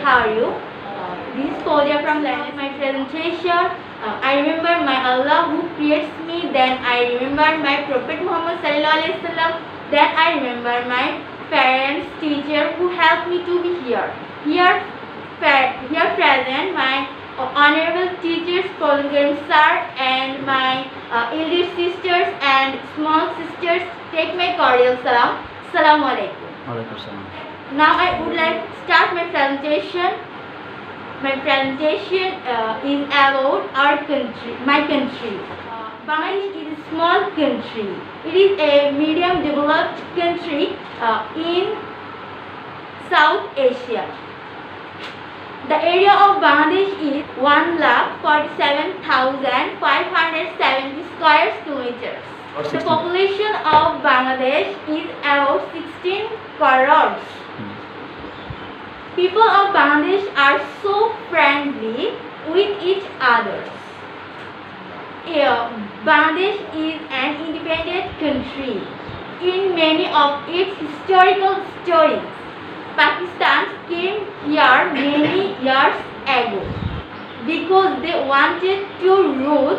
how are you? This is Fauziya from Language. My presentation. I remember my Allah who creates me. Then I remember my Prophet Muhammad sallallahu alaihi wasallam. Then I remember my parents, teacher who helped me to be here. Here present my honorable teachers, Paul sir, and my elder sisters and small sisters. Take my cordial salam. Assalamu alaikum. Now I would like to start my presentation. My presentation is about our country, my country. Bangladesh is a small country. It is a medium developed country in South Asia. The area of Bangladesh is 1,47,570 square kilometers. The population of Bangladesh is about 16 crores. People of Bangladesh are so friendly with each other. Bangladesh is an independent country. In many of its historical stories, Pakistan came here many years ago because they wanted to rule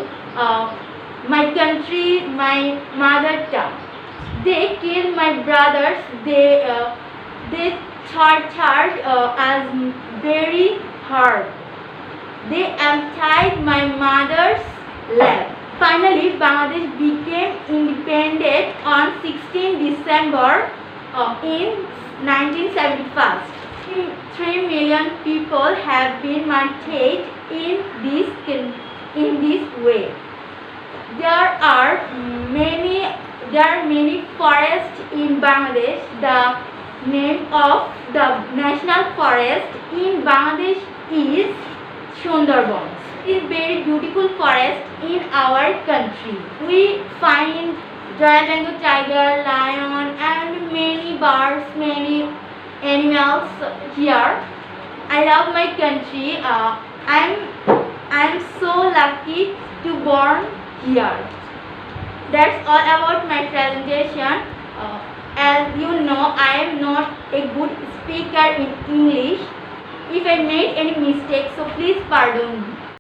my country, my mother tongue. They killed my brothers. They tortured us very hard. They untied my mother's leg. Finally, Bangladesh became independent on 16 December in 1971. 3 million people have been martyred in this way. There are many forests in Bangladesh. The name of the national forest in Bangladesh is Sundarbans. It is very beautiful forest in our country. We find Royal Bengal tiger, lion, and many birds, many animals here. I love my country. I'm so lucky to born here. That's all about my presentation. As you know, I am not a good speaker in English. If I made any mistake, so please pardon me.